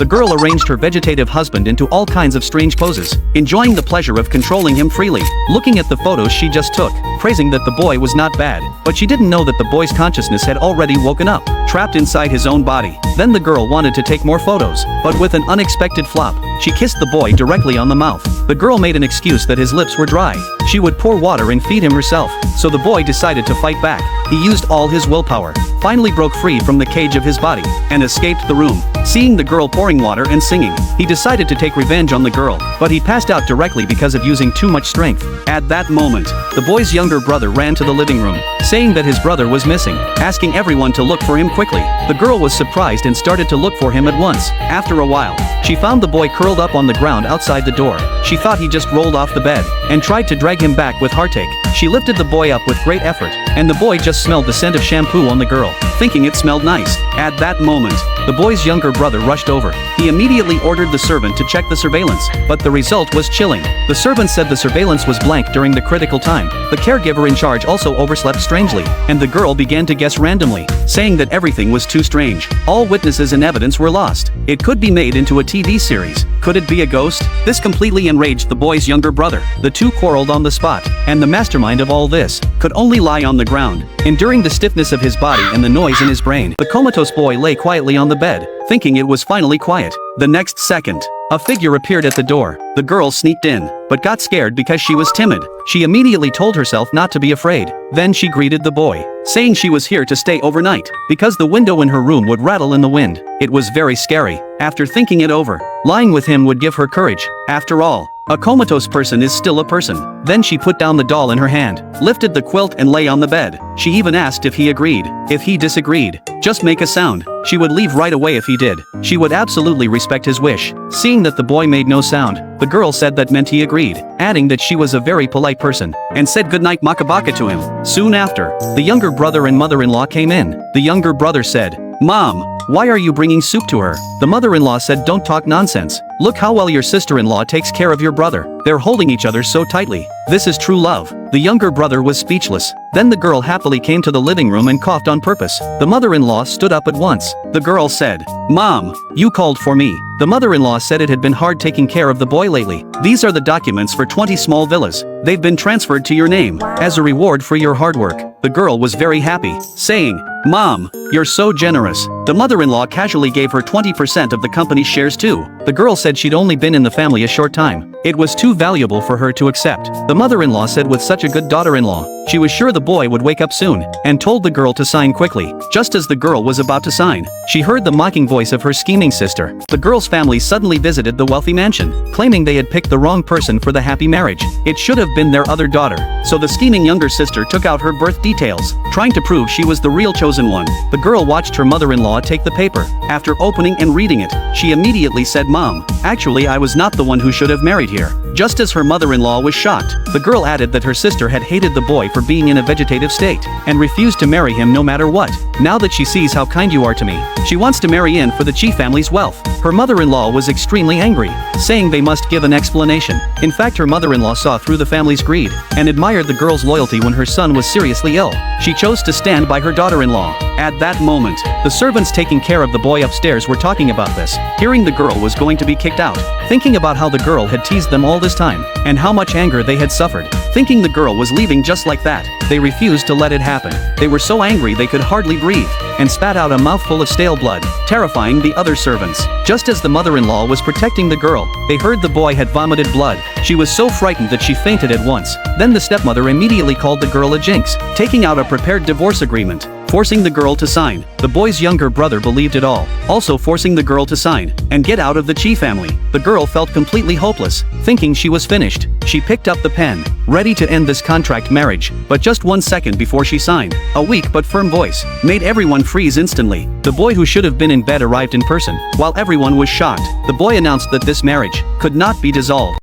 the girl arranged her vegetative husband into all kinds of strange poses, enjoying the pleasure of controlling him freely. Looking at the photos she just took, praising that the boy was not bad, but she didn't know that the boy's consciousness had already woken up, trapped inside his own body. Then the girl wanted to take more photos, but with an unexpected flop, she kissed the boy directly on the mouth. The girl made an excuse that his lips were dry. She would pour water and feed him herself, so the boy decided to fight back. He used all his willpower, finally broke free from the cage of his body, and escaped the room. Seeing the girl pouring water and singing, he decided to take revenge on the girl, but he passed out directly because of using too much strength. At that moment, the boy's younger brother ran to the living room, saying that his brother was missing, asking everyone to look for him quickly. The girl was surprised and started to look for him at once. After a while, she found the boy curled up on the ground outside the door. She thought he just rolled off the bed, and tried to drag him back with heartache. She lifted the boy up with great effort, and the boy just smelled the scent of shampoo on the girl, thinking it smelled nice. At that moment, the boy's younger brother rushed over. He immediately ordered the servant to check the surveillance, but the result was chilling. The servant said the surveillance was blank during the critical time. The caregiver in charge also overslept strangely, and the girl began to guess randomly, saying that everything was too strange. All witnesses and evidence were lost. It could be made into a TV series. Could it be a ghost? This completely enraged the boy's younger brother. The two quarreled on the spot, and the mastermind of all this could only lie on the ground, enduring the stiffness of his body and the noise in his brain. The comatose boy lay quietly on the bed, thinking it was finally quiet. The next second, a figure appeared at the door. The girl sneaked in, but got scared because she was timid. She immediately told herself not to be afraid. Then she greeted the boy, saying she was here to stay overnight, because the window in her room would rattle in the wind. It was very scary. After thinking it over, lying with him would give her courage. After all, a comatose person is still a person. Then she put down the doll in her hand, lifted the quilt and lay on the bed. She even asked if he agreed. If he disagreed, just make a sound. She would leave right away if he did. She would absolutely respect his wish. Seeing that the boy made no sound, the girl said that meant he agreed, adding that she was a very polite person, and said goodnight makabaka to him. Soon after, the younger brother and mother-in-law came in. The younger brother said, "Mom, why are you bringing soup to her?" The mother-in-law said, "Don't talk nonsense. Look how well your sister-in-law takes care of your brother. They're holding each other so tightly. This is true love." The younger brother was speechless. Then the girl happily came to the living room and coughed on purpose. The mother-in-law stood up at once. The girl said, "Mom, you called for me." The mother-in-law said it had been hard taking care of the boy lately. "These are the documents for 20 small villas. They've been transferred to your name, as a reward for your hard work." The girl was very happy, saying, "Mom, you're so generous." The mother-in-law casually gave her 20% of the company's shares too. The girl said she'd only been in the family a short time. It was too valuable for her to accept. The mother-in-law said with such a good daughter-in-law, she was sure the boy would wake up soon, and told the girl to sign quickly. Just as the girl was about to sign, she heard the mocking voice of her scheming sister. The girl's family suddenly visited the wealthy mansion, claiming they had picked the wrong person for the happy marriage. It should have been their other daughter. So the scheming younger sister took out her birth details, trying to prove she was the real chosen one. The girl watched her mother-in-law take the paper. After opening and reading it, she immediately said, "Mom, actually I was not the one who should have married here." Just as her mother-in-law was shocked, the girl added that her sister had hated the boy for being in a vegetative state, and refused to marry him no matter what. Now that she sees how kind you are to me, she wants to marry in for the Chi family's wealth. Her mother-in-law was extremely angry, saying they must give an explanation. In fact, her mother-in-law saw through the family's greed, and admired the girl's loyalty when her son was seriously ill. She chose to stand by her daughter-in-law. At that moment, the servants taking care of the boy upstairs were talking about this, hearing the girl was going to be kicked out, thinking about how the girl had teased them all this time, and how much anger they had suffered. Thinking the girl was leaving just like that, they refused to let it happen. They were so angry they could hardly breathe, and spat out a mouthful of stale blood, terrifying the other servants. Just as the mother-in-law was protecting the girl, they heard the boy had vomited blood. She was so frightened that she fainted at once. Then the stepmother immediately called the girl a jinx, taking out a prepared divorce agreement, forcing the girl to sign. The boy's younger brother believed it all, also forcing the girl to sign, and get out of the Chi family. The girl felt completely hopeless, thinking she was finished. She picked up the pen, ready to end this contract marriage, but just 1 second before she signed, a weak but firm voice made everyone freeze instantly. The boy who should have been in bed arrived in person. While everyone was shocked, the boy announced that this marriage could not be dissolved.